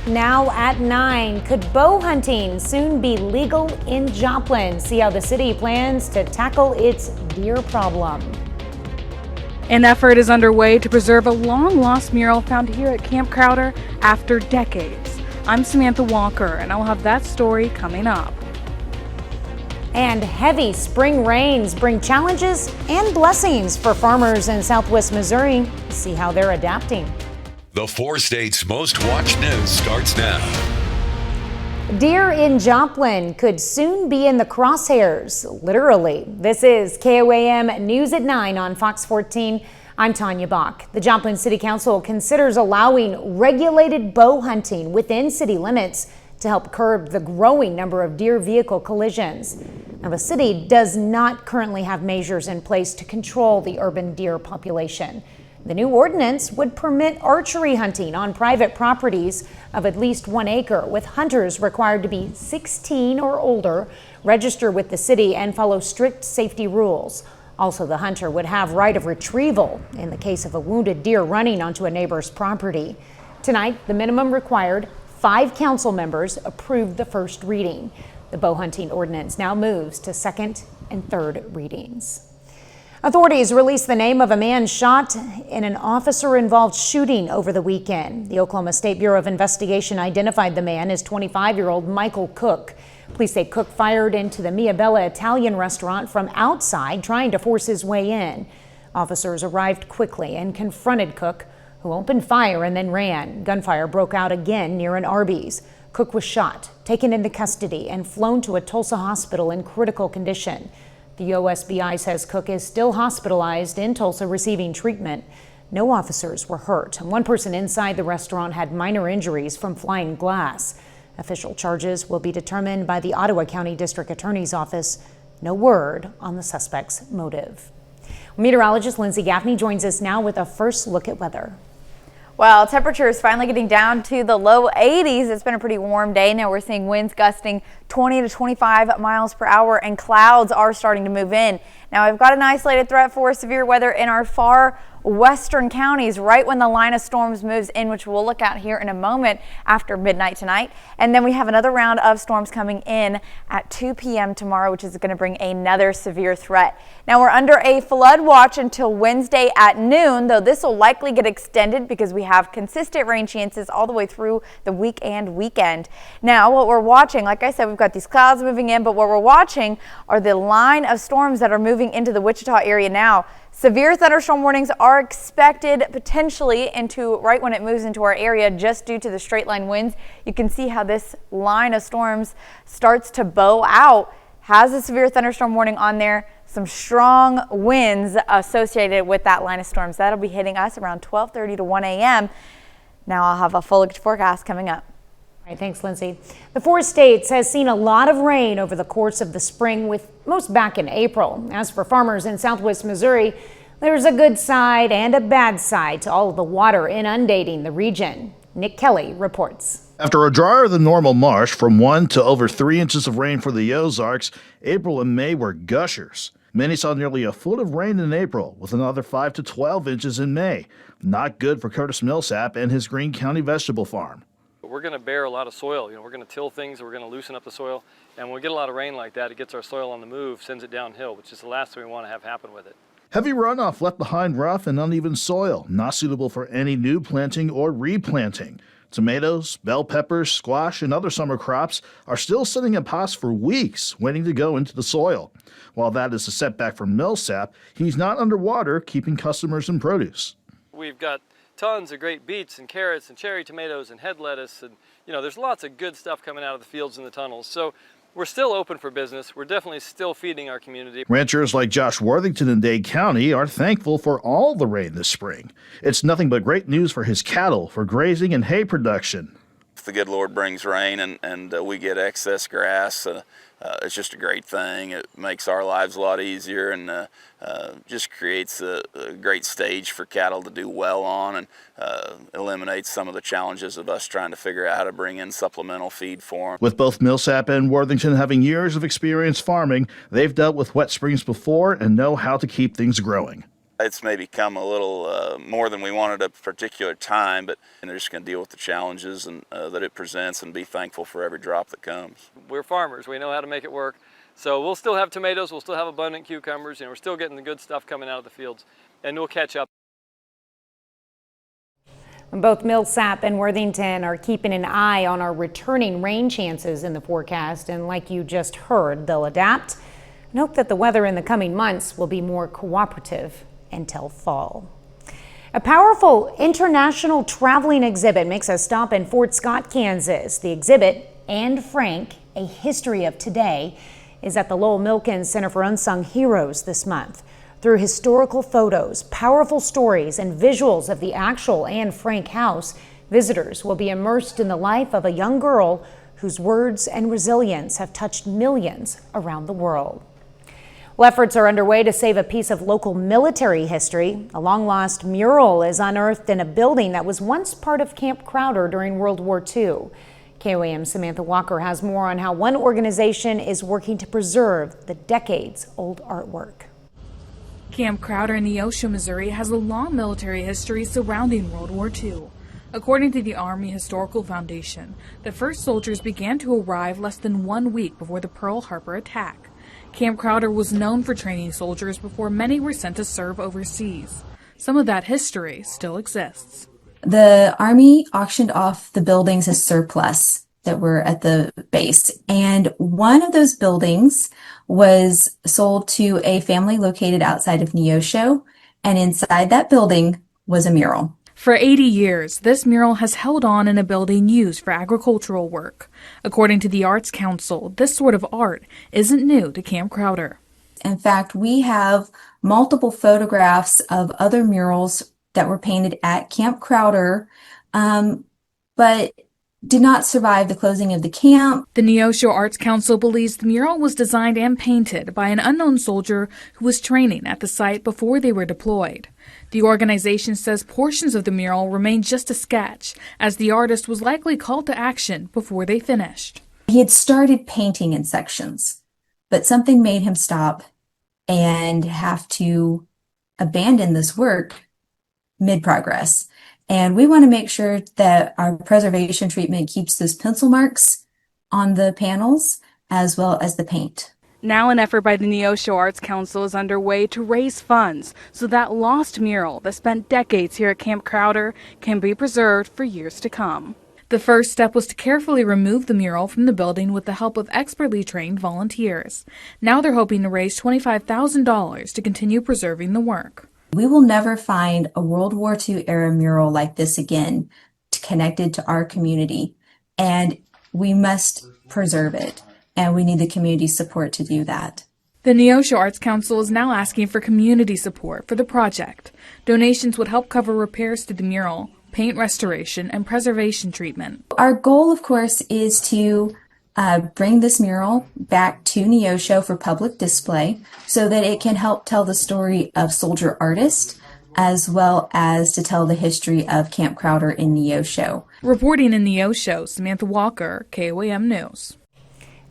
Now at 9, could bow hunting soon be legal in Joplin? See how the city plans to tackle its deer problem. An effort is underway to preserve a long-lost mural found here at Camp Crowder after decades. I'm Samantha Walker, and I'll have that story coming up. And heavy spring rains bring challenges and blessings for farmers in Southwest Missouri. See how they're adapting. The 4 states' most watched news starts now. Deer in Joplin could soon be in the crosshairs, literally. This is KOAM News at 9 on Fox 14. I'm Tanya Bach. The Joplin City Council considers allowing regulated bow hunting within city limits to help curb the growing number of deer vehicle collisions. Now, the city does not currently have measures in place to control the urban deer population. The new ordinance would permit archery hunting on private properties of at least 1 acre, with hunters required to be 16 or older, register with the city, and follow strict safety rules. Also, the hunter would have right of retrieval in the case of a wounded deer running onto a neighbor's property. Tonight, the minimum required 5 council members approved the first reading. The bow hunting ordinance now moves to second and third readings. Authorities released the name of a man shot in an officer-involved shooting over the weekend. The Oklahoma State Bureau of Investigation identified the man as 25-year-old Michael Cook. Police say Cook fired into the Mia Bella Italian restaurant from outside, trying to force his way in. Officers arrived quickly and confronted Cook, who opened fire and then ran. Gunfire broke out again near an Arby's. Cook was shot, taken into custody, and flown to a Tulsa hospital in critical condition. The OSBI says Cook is still hospitalized in Tulsa receiving treatment. No officers were hurt, and one person inside the restaurant had minor injuries from flying glass. Official charges will be determined by the Ottawa County District Attorney's Office. No word on the suspect's motive. Meteorologist Lindsay Gaffney joins us now with a first look at weather. Well, temperatures finally getting down to the low 80s. It's been a pretty warm day. Now we're seeing winds gusting 20 to 25 miles per hour, and clouds are starting to move in. Now I've got an isolated threat for severe weather in our far western counties right when the line of storms moves in, which we'll look at here in a moment after midnight tonight. And then we have another round of storms coming in at 2 p.m. tomorrow, which is going to bring another severe threat. Now we're under a flood watch until Wednesday at noon, though this will likely get extended because we have consistent rain chances all the way through the week and weekend. Now what we're watching, like I said, we've got these clouds moving in, but what we're watching are the line of storms that are moving into the Wichita area now. Severe thunderstorm warnings are expected potentially into right when it moves into our area just due to the straight line winds. You can see how this line of storms starts to bow out, has a severe thunderstorm warning on there. Some strong winds associated with that line of storms. That'll be hitting us around 12:30 to 1 a.m. Now I'll have a full forecast coming up. All right, thanks, Lindsay. The 4 states has seen a lot of rain over the course of the spring, with most back in April. As for farmers in Southwest Missouri, there's a good side and a bad side to all of the water inundating the region. Nick Kelly reports. After a drier than normal March, from 1 to over 3 inches of rain for the Ozarks, April and May were gushers. Many saw nearly a foot of rain in April, with another 5 to 12 inches in May. Not good for Curtis Millsap and his Greene County vegetable farm. We're going to bear a lot of soil. We're going to till things, we're going to loosen up the soil. And when we get a lot of rain like that, it gets our soil on the move, sends it downhill, which is the last thing we want to have happen with it. Heavy runoff left behind rough and uneven soil, not suitable for any new planting or replanting. Tomatoes, bell peppers, squash, and other summer crops are still sitting in pots for weeks, waiting to go into the soil. While that is a setback for Millsap, he's not underwater, keeping customers in produce. We've got tons of great beets and carrots and cherry tomatoes and head lettuce, and there's lots of good stuff coming out of the fields and the tunnels. So we're still open for business. We're definitely still feeding our community. Ranchers like Josh Worthington in Dade County are thankful for all the rain this spring. It's nothing but great news for his cattle, for grazing and hay production. If the good Lord brings rain and we get excess grass, it's just a great thing. It makes our lives a lot easier and just creates a great stage for cattle to do well on, and eliminates some of the challenges of us trying to figure out how to bring in supplemental feed for them. With both Millsap and Worthington having years of experience farming, they've dealt with wet springs before and know how to keep things growing. It's maybe come a little more than we wanted at a particular time, but they're just going to deal with the challenges and that it presents and be thankful for every drop that comes. We're farmers. We know how to make it work. So we'll still have tomatoes. We'll still have abundant cucumbers. We're still getting the good stuff coming out of the fields, and we'll catch up. Both Millsap and Worthington are keeping an eye on our returning rain chances in the forecast, and like you just heard, they'll adapt and hope that the weather in the coming months will be more cooperative until fall. A powerful international traveling exhibit makes a stop in Fort Scott, Kansas. The exhibit, And Frank, A History of Today, is at the Lowell Milkins Center for Unsung Heroes this month. Through historical photos, powerful stories, and visuals of the actual Anne Frank house, visitors will be immersed in the life of a young girl whose words and resilience have touched millions around the world. Well, efforts are underway to save a piece of local military history. A long-lost mural is unearthed in a building that was once part of Camp Crowder during World War II. KOAM's Samantha Walker has more on how one organization is working to preserve the decades-old artwork. Camp Crowder in Neosho, Missouri has a long military history surrounding World War II. According to the Army Historical Foundation, the first soldiers began to arrive less than 1 week before the Pearl Harbor attack. Camp Crowder was known for training soldiers before many were sent to serve overseas. Some of that history still exists. The Army auctioned off the buildings as surplus that were at the base, and one of those buildings was sold to a family located outside of Neosho, and inside that building was a mural. For 80 years, this mural has held on in a building used for agricultural work. According to the Arts Council, this sort of art isn't new to Camp Crowder. In fact, we have multiple photographs of other murals that were painted at Camp Crowder, but did not survive the closing of the camp. The Neosho Arts Council believes the mural was designed and painted by an unknown soldier who was training at the site before they were deployed. The organization says portions of the mural remain just a sketch, as the artist was likely called to action before they finished. He had started painting in sections, but something made him stop and have to abandon this work mid-progress. And we want to make sure that our preservation treatment keeps those pencil marks on the panels as well as the paint. Now an effort by the Neosho Arts Council is underway to raise funds so that lost mural that spent decades here at Camp Crowder can be preserved for years to come. The first step was to carefully remove the mural from the building with the help of expertly trained volunteers. Now they're hoping to raise $25,000 to continue preserving the work. We will never find a World War II era mural like this again connected to our community, and we must preserve it, and we need the community support to do that. The Neosho Arts Council is now asking for community support for the project. Donations would help cover repairs to the mural, paint restoration, and preservation treatment. Our goal, of course, is to bring this mural back to Neosho for public display so that it can help tell the story of soldier artists as well as to tell the history of Camp Crowder in Neosho. Reporting in Neosho, Samantha Walker, KOAM News.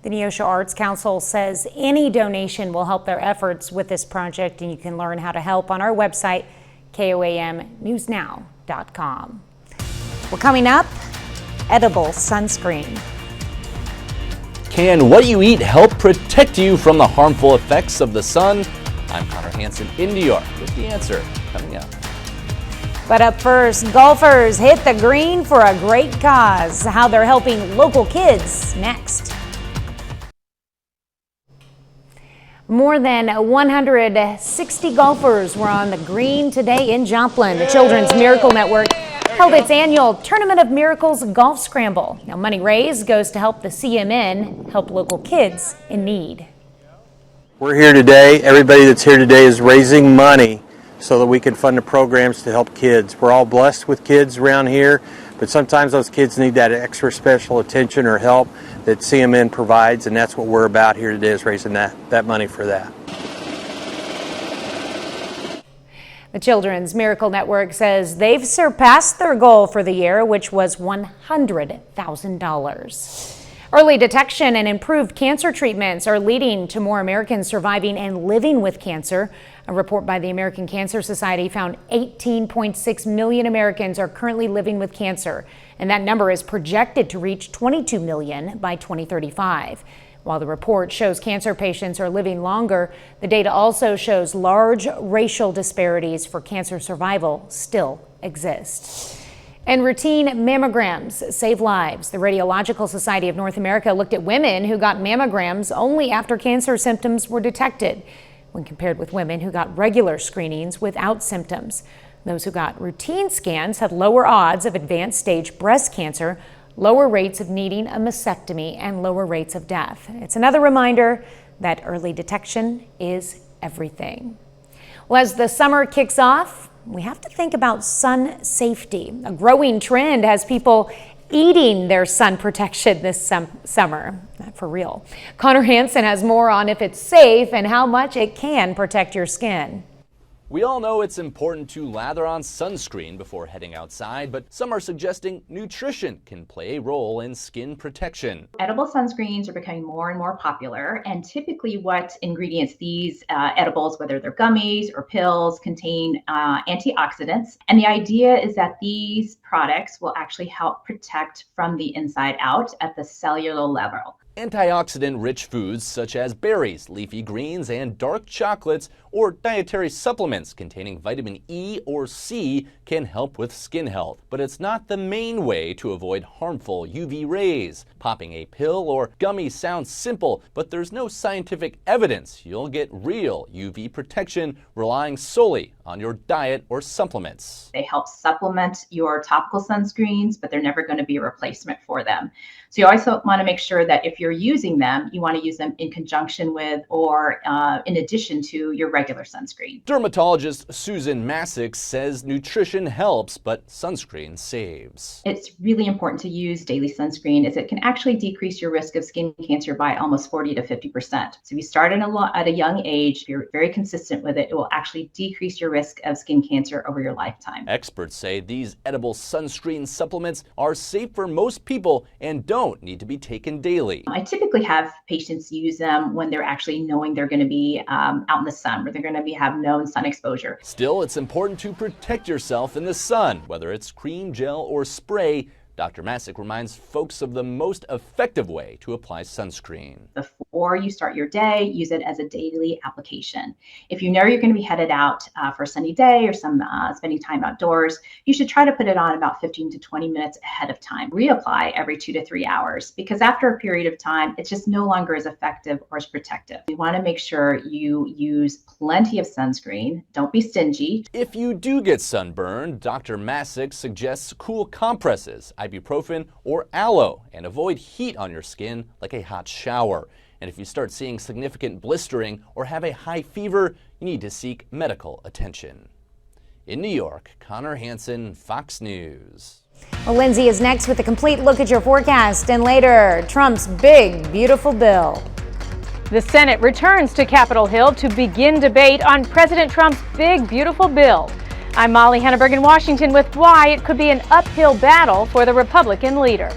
The Neosho Arts Council says any donation will help their efforts with this project, and you can learn how to help on our website, KOAMnewsnow.com. Well, coming up, edible sunscreen. Can what you eat help protect you from the harmful effects of the sun? I'm Connor Hansen in New York with the answer coming up. But up first, golfers hit the green for a great cause. How they're helping local kids next. More than 160 golfers were on the green today in Joplin. The Children's Miracle Network held its annual Tournament of Miracles Golf Scramble. Now, money raised goes to help the CMN help local kids in need. We're here today. Everybody that's here today is raising money so that we can fund the programs to help kids. We're all blessed with kids around here, but sometimes those kids need that extra special attention or help that CMN provides, and that's what we're about here today, is raising that money for that. The Children's Miracle Network says they've surpassed their goal for the year, which was $100,000. Early detection and improved cancer treatments are leading to more Americans surviving and living with cancer. A report by the American Cancer Society found 18.6 million Americans are currently living with cancer, and that number is projected to reach 22 million by 2035. While the report shows cancer patients are living longer, the data also shows large racial disparities for cancer survival still exist. And routine mammograms save lives. The Radiological Society of North America looked at women who got mammograms only after cancer symptoms were detected, when compared with women who got regular screenings without symptoms. Those who got routine scans had lower odds of advanced stage breast cancer, lower rates of needing a mastectomy, and lower rates of death. It's another reminder that early detection is everything. Well, as the summer kicks off, we have to think about sun safety. A growing trend has people eating their sun protection this summer. Not for real. Connor Hansen has more on if it's safe and how much it can protect your skin. We all know it's important to lather on sunscreen before heading outside, but some are suggesting nutrition can play a role in skin protection. Edible sunscreens are becoming more and more popular, and typically what ingredients these edibles, whether they're gummies or pills, contain antioxidants. And the idea is that these products will actually help protect from the inside out at the cellular level. Antioxidant-rich foods such as berries, leafy greens, and dark chocolates or dietary supplements containing vitamin E or C can help with skin health, but it's not the main way to avoid harmful UV rays. Popping a pill or gummy sounds simple, but there's no scientific evidence you'll get real UV protection relying solely on your diet or supplements. They help supplement your topical sunscreens, but they're never going to be a replacement for them. So you also want to make sure that if you're using them, you want to use them in conjunction with or in addition to your regular sunscreen. Dermatologist Susan Masick says nutrition helps, but sunscreen saves. It's really important to use daily sunscreen as it can actually decrease your risk of skin cancer by almost 40 to 50%. So if you start at a young age, if you're very consistent with it, it will actually decrease your risk of skin cancer over your lifetime. Experts say these edible sunscreen supplements are safe for most people and don't need to be taken daily. I typically have patients use them when they're actually knowing they're going to be out in the sun, where they're going to have known sun exposure. Still, it's important to protect yourself in the sun, whether it's cream, gel, or spray. Dr. Masick reminds folks of the most effective way to apply sunscreen. Before you start your day, use it as a daily application. If you know you're going to be headed out for a sunny day or spending time outdoors, you should try to put it on about 15 to 20 minutes ahead of time. Reapply every 2 to 3 hours, because after a period of time, it's just no longer as effective or as protective. You want to make sure you use plenty of sunscreen. Don't be stingy. If you do get sunburned, Dr. Masick suggests cool compresses, ibuprofen, or aloe, and avoid heat on your skin like a hot shower. And if you start seeing significant blistering or have a high fever, you need to seek medical attention. In New York, Connor Hansen, Fox News. Well, Lindsay is next with a complete look at your forecast, and later, Trump's big, beautiful bill. The Senate returns to Capitol Hill to begin debate on President Trump's big, beautiful bill. I'm Molly Henneberg in Washington with why it could be an uphill battle for the Republican leader.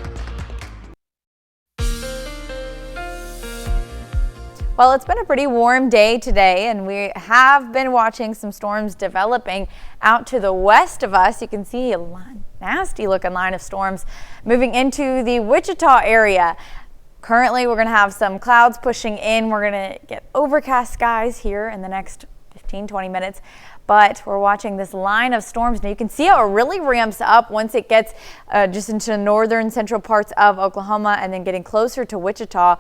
Well, it's been a pretty warm day today, and we have been watching some storms developing out to the west of us. You can see a nasty looking line of storms moving into the Wichita area. Currently, we're going to have some clouds pushing in. We're going to get overcast skies here in the next 15-20 minutes. But we're watching this line of storms. Now you can see how it really ramps up once it gets just into northern central parts of Oklahoma and then getting closer to Wichita.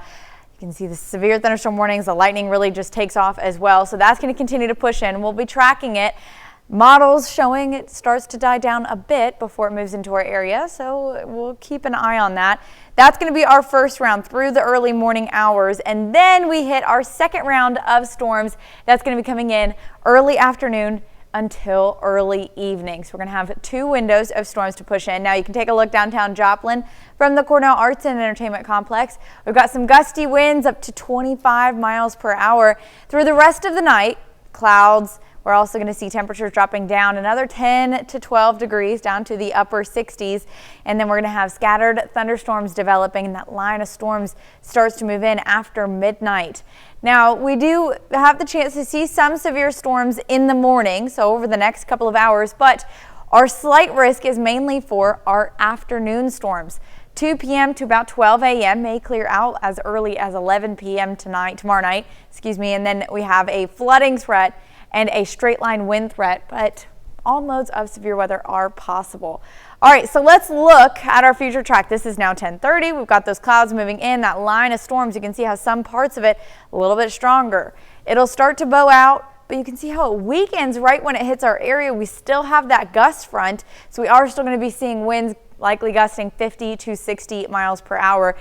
You can see the severe thunderstorm warnings. The lightning really just takes off as well. So that's going to continue to push in. We'll be tracking it. Models showing it starts to die down a bit before it moves into our area, so we'll keep an eye on that. That's going to be our first round through the early morning hours, and then we hit our second round of storms. That's going to be coming in early afternoon until early evening. So we're going to have 2 windows of storms to push in. Now you can take a look downtown Joplin from the Cornell Arts and Entertainment Complex. We've got some gusty winds up to 25 miles per hour through the rest of the night. Clouds. We're also going to see temperatures dropping down another 10 to 12 degrees down to the upper 60s. And then we're going to have scattered thunderstorms developing, and that line of storms starts to move in after midnight. Now, we do have the chance to see some severe storms in the morning, so over the next couple of hours, but our slight risk is mainly for our afternoon storms. 2 p.m. to about 12 a.m. may clear out as early as 11 p.m. tomorrow night, and then we have a flooding threat and a straight line wind threat, but all modes of severe weather are possible. All right, so let's look at our future track. This is now 10:30. We've got those clouds moving in. That line of storms, you can see how some parts of it a little bit stronger. It'll start to bow out, but you can see how it weakens right when it hits our area. We still have that gust front, so we are still going to be seeing winds likely gusting 50 to 60 miles per hour.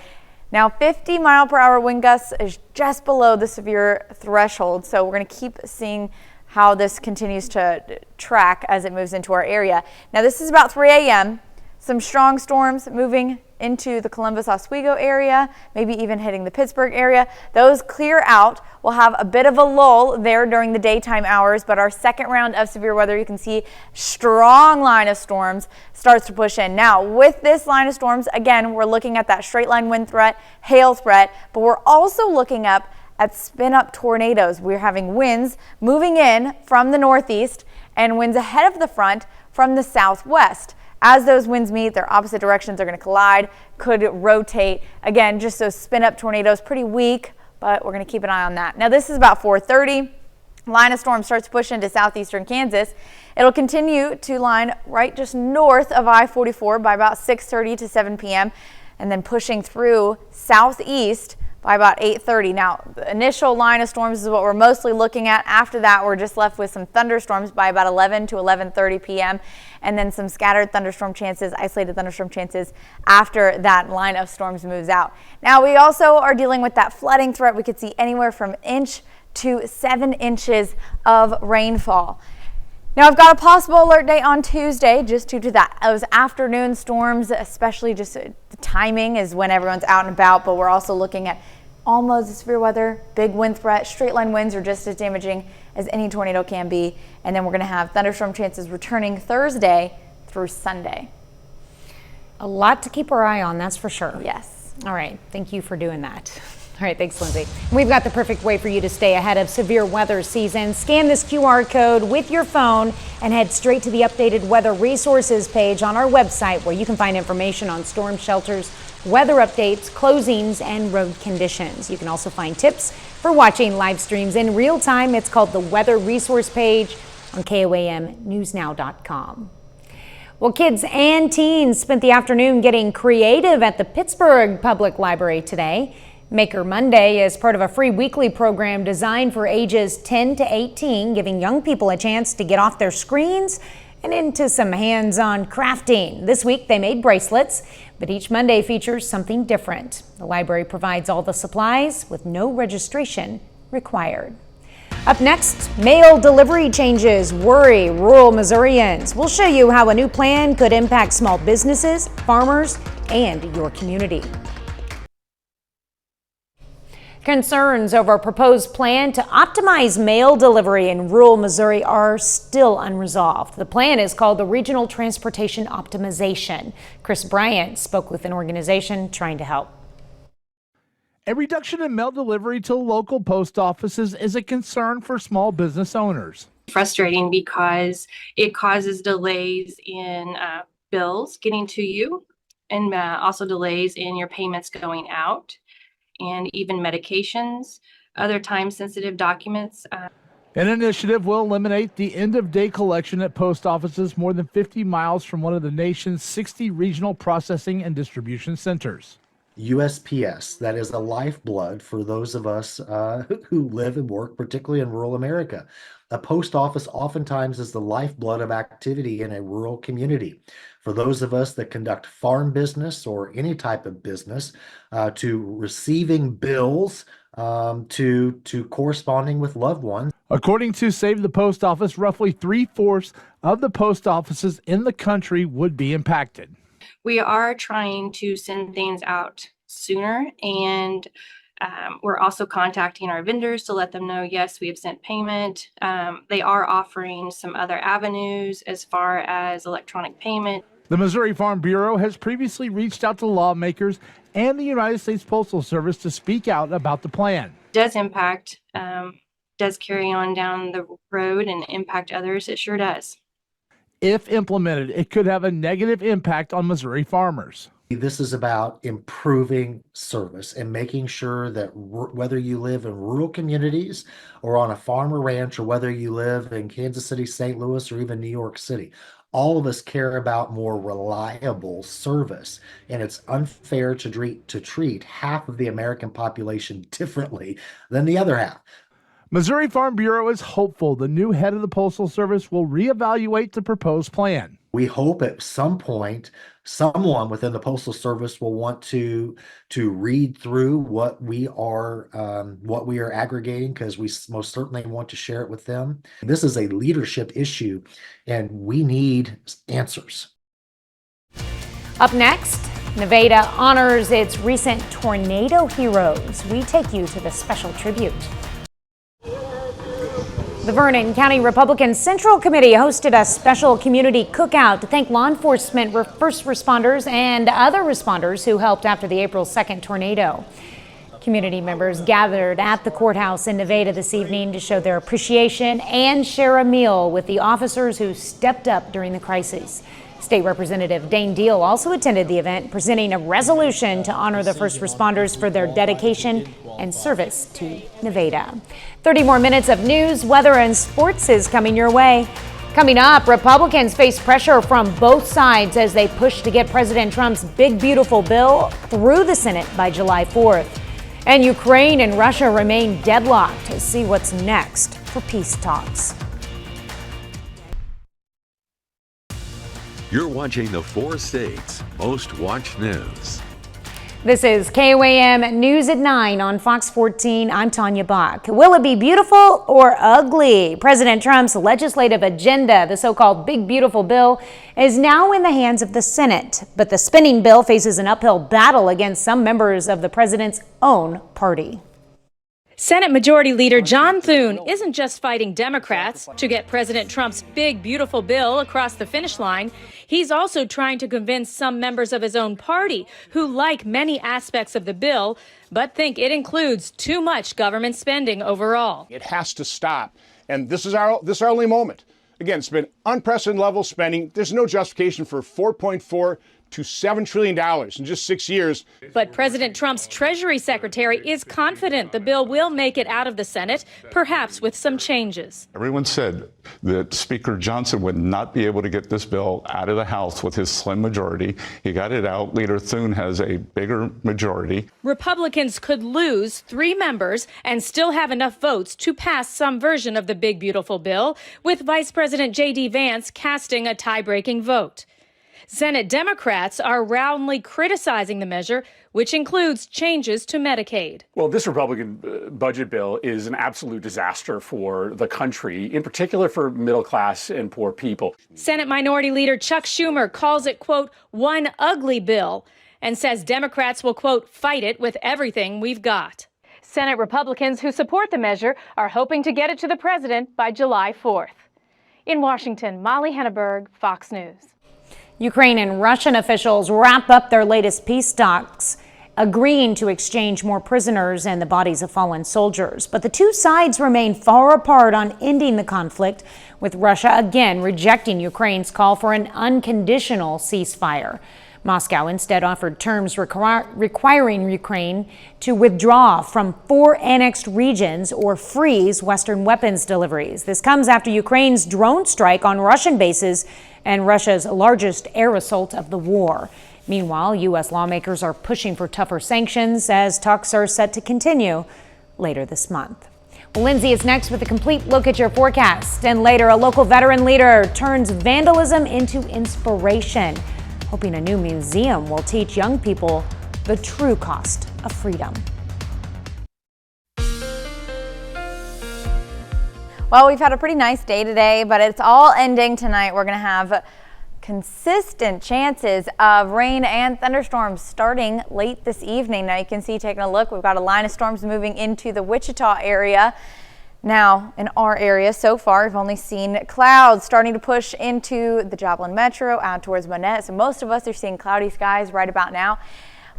Now, 50-mile-per-hour wind gusts is just below the severe threshold, so we're going to keep seeing how this continues to track as it moves into our area. Now, this is about 3 a.m. Some strong storms moving into the Columbus Oswego area, maybe even hitting the Pittsburgh area. Those clear out. We'll have a bit of a lull there during the daytime hours, but our second round of severe weather, you can see strong line of storms starts to push in. Now, with this line of storms, again, we're looking at that straight line wind threat, hail threat, but we're also looking up at spin-up tornadoes. We're having winds moving in from the northeast and winds ahead of the front from the southwest. As those winds meet, their opposite directions are going to collide, could rotate. Again, just those spin-up tornadoes, pretty weak, but we're going to keep an eye on that. Now, this is about 4:30. Line of storm starts to push into southeastern Kansas. It'll continue to line right just north of I-44 by about 6:30 to 7 p.m. and then pushing through southeast by about 8:30. Now, the initial line of storms is what we're mostly looking at. After that, we're just left with some thunderstorms by about 11 to 11:30 p.m. and then some scattered thunderstorm chances, isolated thunderstorm chances after that line of storms moves out. Now, we also are dealing with that flooding threat. We could see anywhere from an inch to 7 inches of rainfall. Now, I've got a possible alert day on Tuesday just due to those afternoon storms, especially just the timing is when everyone's out and about, but we're also looking at all modes of severe weather, big wind threat, straight line winds are just as damaging as any tornado can be, and then we're going to have thunderstorm chances returning Thursday through Sunday. A lot to keep our eye on, that's for sure. Yes. All right, thank you for doing that. All right, thanks, Lindsay. We've got the perfect way for you to stay ahead of severe weather season. Scan this QR code with your phone and head straight to the updated weather resources page on our website, where you can find information on storm shelters, weather updates, closings, and road conditions. You can also find tips for watching live streams in real time. It's called the weather resource page on KOAMnewsnow.com. Well, kids and teens spent the afternoon getting creative at the Pittsburgh Public Library today. Maker Monday is part of a free weekly program designed for ages 10 to 18, giving young people a chance to get off their screens and into some hands-on crafting. This week they made bracelets, but each Monday features something different. The library provides all the supplies with no registration required. Up next, mail delivery changes worry rural Missourians. We'll show you how a new plan could impact small businesses, farmers, and your community. Concerns over a proposed plan to optimize mail delivery in rural Missouri are still unresolved. The plan is called the Regional Transportation Optimization. Chris Bryant spoke with an organization trying to help. A reduction in mail delivery to local post offices is a concern for small business owners. Frustrating because it causes delays in bills getting to you, and also delays in your payments going out, and even medications, other time-sensitive documents. An initiative will eliminate the end-of-day collection at post offices more than 50 miles from one of the nation's 60 regional processing and distribution centers. USPS, that is a lifeblood for those of us who live and work, particularly in rural America. A post office oftentimes is the lifeblood of activity in a rural community. For those of us that conduct farm business or any type of business, to receiving bills, to corresponding with loved ones. According to Save the Post Office, roughly 3/4 of the post offices in the country would be impacted. We are trying to send things out sooner, and We're also contacting our vendors to let them know, yes, we have sent payment. They are offering some other avenues as far as electronic payment. The Missouri Farm Bureau has previously reached out to lawmakers and the United States Postal Service to speak out about the plan. Does impact, does carry on down the road and impact others. It sure does. If implemented, it could have a negative impact on Missouri farmers. This is about improving service and making sure that whether you live in rural communities or on a farm or ranch, or whether you live in Kansas City, St. Louis, or even New York City, all of us care about more reliable service. And it's unfair to treat half of the American population differently than the other half. Missouri Farm Bureau is hopeful the new head of the Postal Service will reevaluate the proposed plan. We hope at some point someone within the Postal Service will want to read through what we are aggregating, because we most certainly want to share it with them. This is a leadership issue, and we need answers. Up next, Nevada honors its recent tornado heroes. We take you to the special tribute. The Vernon County Republican Central Committee hosted a special community cookout to thank law enforcement, first responders, and other responders who helped after the April 2nd tornado. Community members gathered at the courthouse in Nevada this evening to show their appreciation and share a meal with the officers who stepped up during the crisis. State Representative Dane Deal also attended the event, presenting a resolution to honor the first responders for their dedication and service to Nevada. 30 more minutes of news, weather, and sports is coming your way. Coming up, Republicans face pressure from both sides as they push to get President Trump's big, beautiful bill through the Senate by July 4th. And Ukraine and Russia remain deadlocked to see what's next for peace talks. You're watching the 4 states' most watched news. This is KOAM News at 9 on Fox 14. I'm Tanya Bach. Will it be beautiful or ugly? President Trump's legislative agenda, the so-called Big Beautiful Bill, is now in the hands of the Senate. But the spending bill faces an uphill battle against some members of the president's own party. Senate Majority Leader John Thune isn't just fighting Democrats to get President Trump's big, beautiful bill across the finish line. He's also trying to convince some members of his own party who like many aspects of the bill, but think it includes too much government spending overall. It has to stop. And this is our only moment. Again, it's been unprecedented level spending. There's no justification for $4.4 to $7 trillion in just 6 years. But President Trump's Treasury Secretary is confident the bill will make it out of the Senate, perhaps with some changes. Everyone said that Speaker Johnson would not be able to get this bill out of the House with his slim majority. He got it out. Leader Thune has a bigger majority. Republicans could lose 3 members and still have enough votes to pass some version of the Big Beautiful Bill, with Vice President J.D. Vance casting a tie-breaking vote. Senate Democrats are roundly criticizing the measure, which includes changes to Medicaid. Well, this Republican budget bill is an absolute disaster for the country, in particular for middle class and poor people. Senate Minority Leader Chuck Schumer calls it, quote, one ugly bill, and says Democrats will, quote, fight it with everything we've got. Senate Republicans who support the measure are hoping to get it to the president by July 4th. In Washington, Molly Henneberg, Fox News. Ukraine and Russian officials wrap up their latest peace talks, agreeing to exchange more prisoners and the bodies of fallen soldiers. But the two sides remain far apart on ending the conflict, with Russia again rejecting Ukraine's call for an unconditional ceasefire. Moscow instead offered terms requiring Ukraine to withdraw from 4 annexed regions or freeze Western weapons deliveries. This comes after Ukraine's drone strike on Russian bases and Russia's largest air assault of the war. Meanwhile, U.S. lawmakers are pushing for tougher sanctions as talks are set to continue later this month. Well, Lindsay is next with a complete look at your forecast. And later, a local veteran leader turns vandalism into inspiration, hoping a new museum will teach young people the true cost of freedom. Well, we've had a pretty nice day today, but it's all ending tonight. We're going to have consistent chances of rain and thunderstorms starting late this evening. Now you can see, taking a look, we've got a line of storms moving into the Wichita area. Now, in our area so far, we've only seen clouds starting to push into the Joplin Metro, out towards Monette. So most of us are seeing cloudy skies right about now.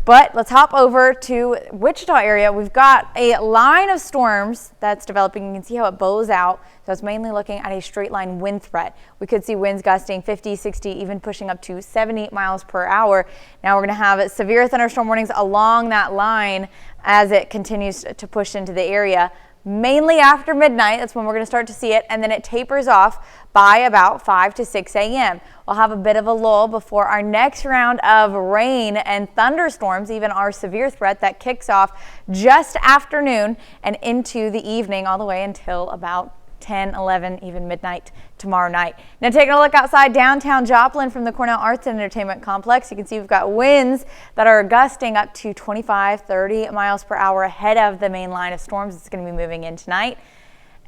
But let's hop over to Wichita area. We've got a line of storms that's developing. You can see how it bows out. So it's mainly looking at a straight line wind threat. We could see winds gusting 50, 60, even pushing up to 70 miles per hour. Now we're going to have severe thunderstorm warnings along that line as it continues to push into the area. Mainly after midnight, that's when we're going to start to see it, and then it tapers off by about 5 to 6 a.m. We'll have a bit of a lull before our next round of rain and thunderstorms, even our severe threat that kicks off just afternoon and into the evening all the way until about 10, 11, even midnight tomorrow night. Now taking a look outside downtown Joplin from the Cornell Arts and Entertainment Complex, you can see we've got winds that are gusting up to 25, 30 miles per hour ahead of the main line of storms that's going to be moving in tonight.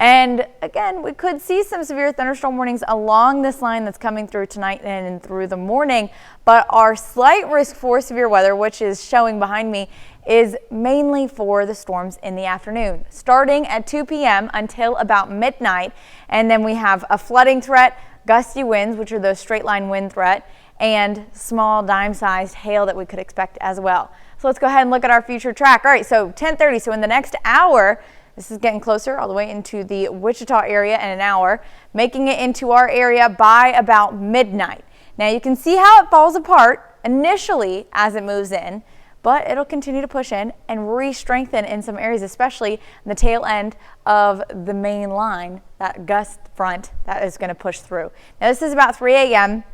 And again, we could see some severe thunderstorm warnings along this line that's coming through tonight and through the morning, but our slight risk for severe weather, which is showing behind me, is mainly for the storms in the afternoon, starting at 2 p.m. until about midnight. And then we have a flooding threat, gusty winds, which are those straight line wind threat, and small dime-sized hail that we could expect as well. So let's go ahead and look at our future track. All right, so 10:30, so in the next hour, this is getting closer all the way into the Wichita area in an hour, making it into our area by about midnight. Now you can see how it falls apart initially as it moves in, but it'll continue to push in and re-strengthen in some areas, especially in the tail end of the main line, that gust front that is going to push through. Now this is about 3 a.m.,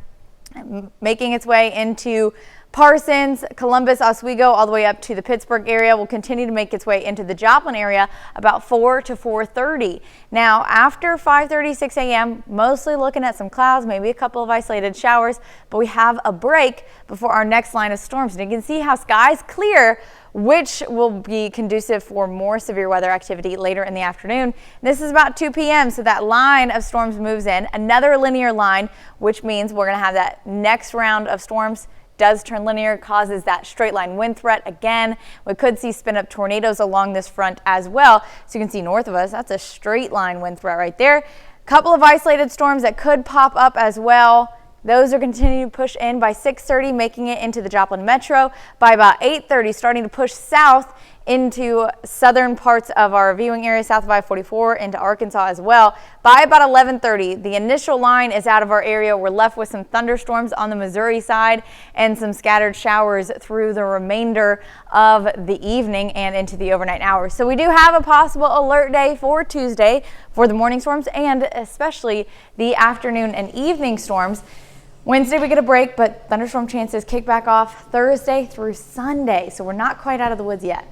making its way into Parsons, Columbus, Oswego, all the way up to the Pittsburgh area. Will continue to make its way into the Joplin area about 4 to 4:30. Now after 5:30, 6 a.m., mostly looking at some clouds, maybe a couple of isolated showers, but we have a break before our next line of storms. And you can see how skies clear, which will be conducive for more severe weather activity later in the afternoon. This is about 2 p.m., so that line of storms moves in, another linear line, which means we're going to have that next round of storms does turn linear, causes that straight line wind threat again. We could see spin up tornadoes along this front as well. So you can see north of us, that's a straight line wind threat right there. Couple of isolated storms that could pop up as well. Those are continuing to push in by 6:30, making it into the Joplin Metro. By about 8:30, starting to push south into southern parts of our viewing area, south of I-44 into Arkansas as well. By about 11:30, the initial line is out of our area. We're left with some thunderstorms on the Missouri side and some scattered showers through the remainder of the evening and into the overnight hours. So we do have a possible alert day for Tuesday for the morning storms and especially the afternoon and evening storms. Wednesday we get a break, but thunderstorm chances kick back off Thursday through Sunday. So we're not quite out of the woods yet.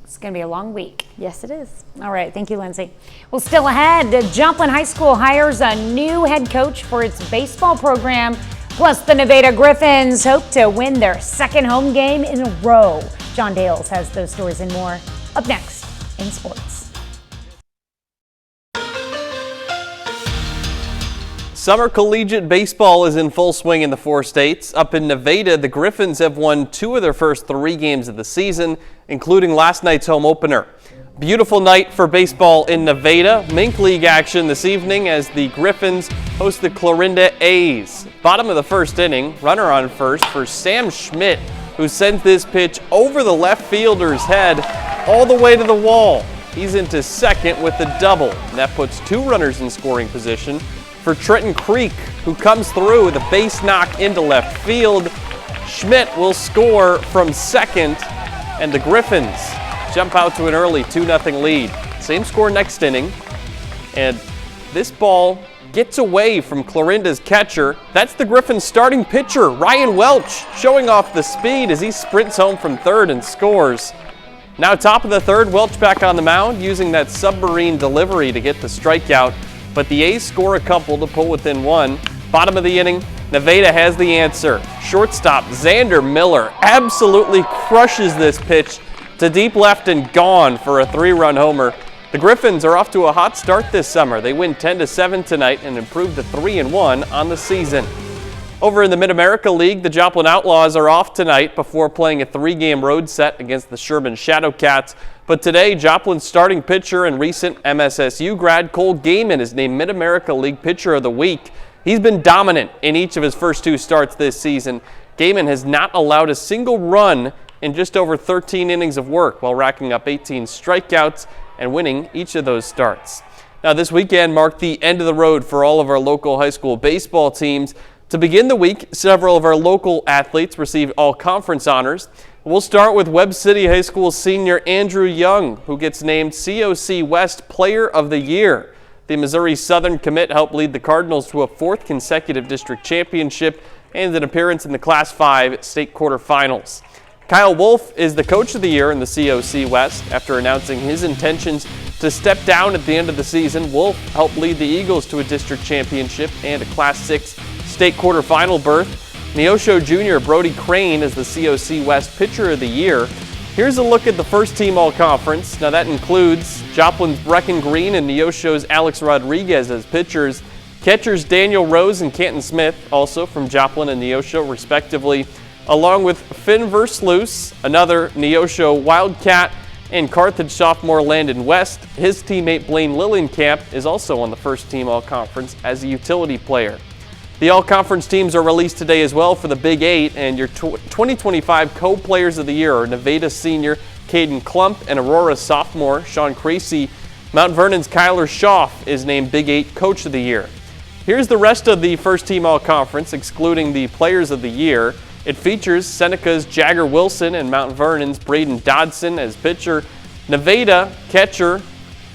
It's going to be a long week. Yes, it is. All right. Thank you, Lindsay. Well, still ahead, Joplin High School hires a new head coach for its baseball program. Plus, the Nevada Griffins hope to win their second home game in a row. John Dales has those stories and more up next in sports. Summer collegiate baseball is in full swing in the 4 states. Up in Nevada, the Griffins have won 2 of their first 3 games of the season, including last night's home opener. Beautiful night for baseball in Nevada. Mink League action this evening as the Griffins host the Clarinda A's. Bottom of the first inning, runner on first for Sam Schmidt, who sends this pitch over the left fielder's head all the way to the wall. He's into second with a double, and that puts 2 runners in scoring position for Trenton Creek, who comes through with a base knock into left field. Schmidt will score from second, and the Griffins jump out to an early 2-0 lead. Same score next inning, and this ball gets away from Clarinda's catcher. That's the Griffins starting pitcher, Ryan Welch, showing off the speed as he sprints home from third and scores. Now top of the third, Welch back on the mound using that submarine delivery to get the strikeout. But the A's score a couple to pull within 1. Bottom of the inning, Nevada has the answer. Shortstop Xander Miller absolutely crushes this pitch to deep left and gone for a 3-run homer. The Griffins are off to a hot start this summer. They win 10-7 tonight and improve to 3-1 on the season. Over in the Mid-America League, the Joplin Outlaws are off tonight before playing a 3-game road set against the Sherman Shadowcats. But today, Joplin's starting pitcher and recent MSSU grad Cole Gaiman is named Mid-America League Pitcher of the Week. He's been dominant in each of his first 2 starts this season. Gaiman has not allowed a single run in just over 13 innings of work while racking up 18 strikeouts and winning each of those starts. Now, this weekend marked the end of the road for all of our local high school baseball teams. To begin the week, several of our local athletes received all-conference honors. We'll start with Webb City High School senior Andrew Young, who gets named COC West Player of the Year. The Missouri Southern commit helped lead the Cardinals to a 4th consecutive district championship and an appearance in the Class 5 state quarterfinals. Kyle Wolf is the Coach of the Year in the COC West. After announcing his intentions to step down at the end of the season, Wolf helped lead the Eagles to a district championship and a Class 6 state quarterfinal berth. Neosho Jr. Brody Crane is the COC West Pitcher of the Year. Here's a look at the first team all-conference. Now that includes Joplin's Brecken Green and Neosho's Alex Rodriguez as pitchers. Catchers Daniel Rose and Canton Smith, also from Joplin and Neosho respectively, along with Finn Versluis, another Neosho Wildcat, and Carthage sophomore Landon West. His teammate Blaine Lillienkamp is also on the first team all-conference as a utility player. The all-conference teams are released today as well for the Big 8, and your 2025 co-players of the year are Nevada senior Caden Klump and Aurora sophomore Sean Creasy. Mount Vernon's Kyler Schaff is named Big 8 Coach of the Year. Here's the rest of the first team all-conference, excluding the players of the year. It features Seneca's Jagger Wilson and Mount Vernon's Braden Dodson as pitcher, Nevada catcher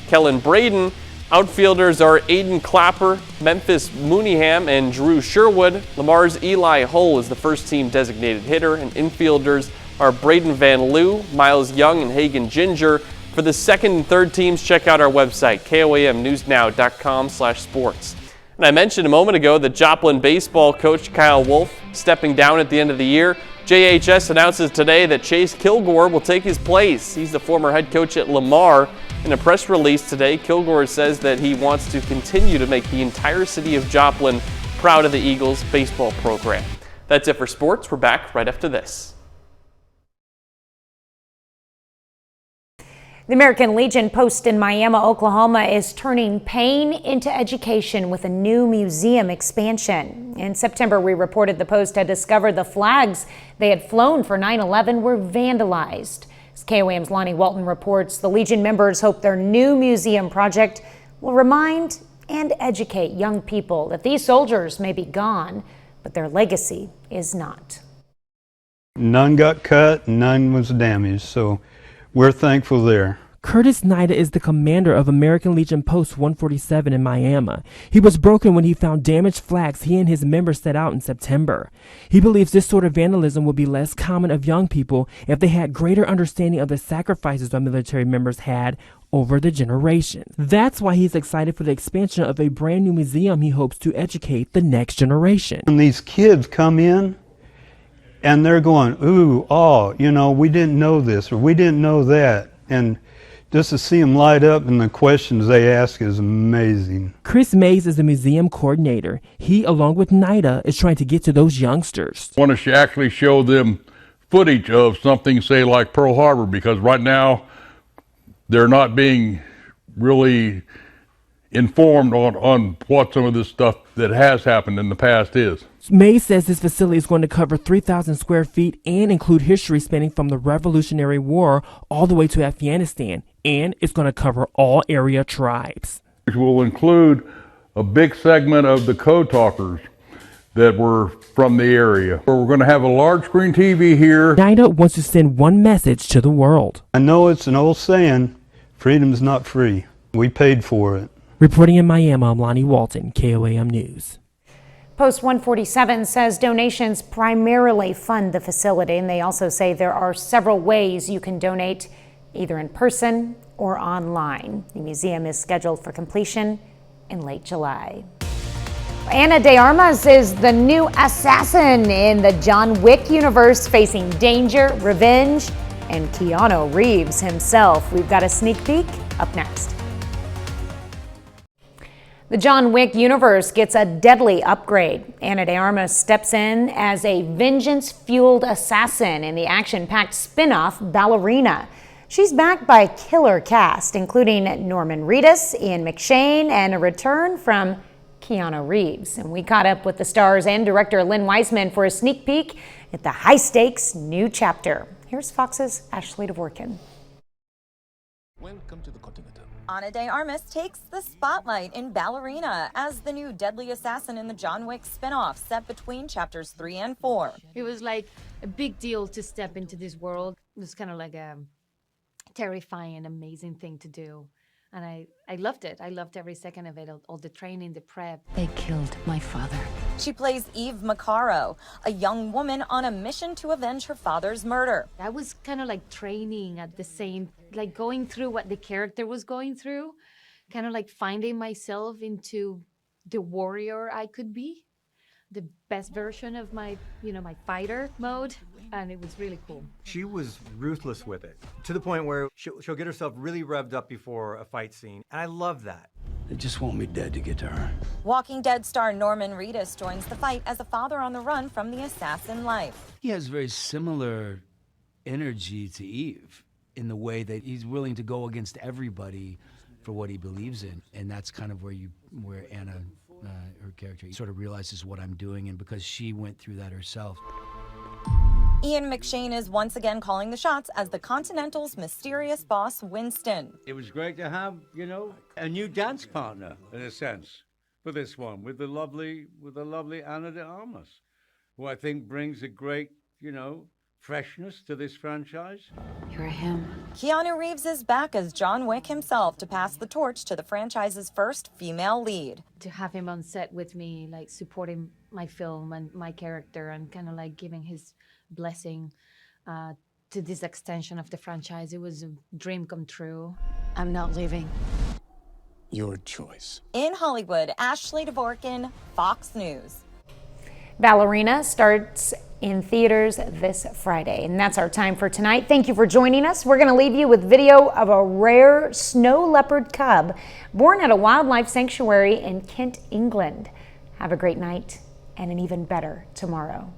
Kellen Braden. Outfielders are Aiden Clapper, Memphis Mooneyham, and Drew Sherwood. Lamar's Eli Hull is the first team designated hitter, and infielders are Braden Van Loo, Miles Young, and Hagen Ginger. For the second and third teams, check out our website, koamnewsnow.com/sports. And I mentioned a moment ago that Joplin baseball coach Kyle Wolf stepping down at the end of the year. JHS announces today that Chase Kilgore will take his place. He's the former head coach at Lamar. In a press release today, Kilgore says that he wants to continue to make the entire city of Joplin proud of the Eagles baseball program. That's it for sports. We're back right after this. The American Legion Post in Miami, Oklahoma is turning pain into education with a new museum expansion. In September, we reported the Post had discovered the flags they had flown for 9/11 were vandalized. As KOAM's Lonnie Walton reports, the Legion members hope their new museum project will remind and educate young people that these soldiers may be gone, but their legacy is not. None got cut, none was damaged, so we're thankful there. Curtis Nida is the commander of American Legion Post 147 in Miami. He was broken when he found damaged flags he and his members set out in September. He believes this sort of vandalism will be less common of young people if they had greater understanding of the sacrifices our military members had over the generations. That's why he's excited for the expansion of a brand new museum he hopes to educate the next generation. When these kids come in and they're going, ooh, oh, you know, we didn't know this or we didn't know that. And just to see them light up and the questions they ask is amazing. Chris Mays is the museum coordinator. He, along with NIDA, is trying to get to those youngsters. I want to actually show them footage of something, say, like Pearl Harbor, because right now they're not being really informed on what some of this stuff that has happened in the past is. Mays says this facility is going to cover 3,000 square feet and include history spanning from the Revolutionary War all the way to Afghanistan, and it's going to cover all area tribes. Which will include a big segment of the code talkers that were from the area. We're going to have a large screen TV here. NIDA wants to send one message to the world. I know it's an old saying, freedom's not free. We paid for it. Reporting in Miami, I'm Lonnie Walton, KOAM News. Post 147 says donations primarily fund the facility, and they also say there are several ways you can donate, either in person or online. The museum is scheduled for completion in late July. Ana de Armas is the new assassin in the John Wick universe, facing danger, revenge, and Keanu Reeves himself. We've got a sneak peek up next. The John Wick universe gets a deadly upgrade. Ana de Armas steps in as a vengeance-fueled assassin in the action-packed spin-off Ballerina. She's backed by a killer cast, including Norman Reedus, Ian McShane, and a return from Keanu Reeves. And we caught up with the stars and director Lynn Weisman for a sneak peek at the high-stakes new chapter. Here's Fox's Ashley Dvorkin. Welcome to the Continental. Ana de Armas takes the spotlight in Ballerina as the new deadly assassin in the John Wick spinoff set between chapters 3 and 4. It was like a big deal to step into this world. It was kind of like a terrifying, amazing thing to do. And I loved it. I loved every second of it, all the training, the prep. They killed my father. She plays Eve Macaro, a young woman on a mission to avenge her father's murder. I was kind of like training at the same, like going through what the character was going through, kind of like finding myself into the warrior I could be, the best version of my, my fighter mode. And it was really cool. She was ruthless with it, to the point where she'll get herself really revved up before a fight scene. And I love that. They just want me dead to get to her. Walking Dead star Norman Reedus joins the fight as a father on the run from the assassin life. He has very similar energy to Eve in the way that he's willing to go against everybody for what he believes in. And that's kind of where Anna, her character, sort of realizes what I'm doing, and because she went through that herself. Ian McShane is once again calling the shots as the Continental's mysterious boss, Winston. It was great to have, a new dance partner, in a sense, for this one, with the lovely Ana de Armas, who I think brings a great, freshness to this franchise. You're him. Keanu Reeves is back as John Wick himself to pass the torch to the franchise's first female lead. To have him on set with me, like supporting my film and my character and kind of like giving his blessing to this extension of the franchise, it was a dream come true. I'm not leaving. Your choice. In Hollywood, Ashley Dvorkin, Fox News. Ballerina starts in theaters this Friday. And that's our time for tonight. Thank you for joining us. We're going to leave you with video of a rare snow leopard cub born at a wildlife sanctuary in Kent, England. Have a great night and an even better tomorrow.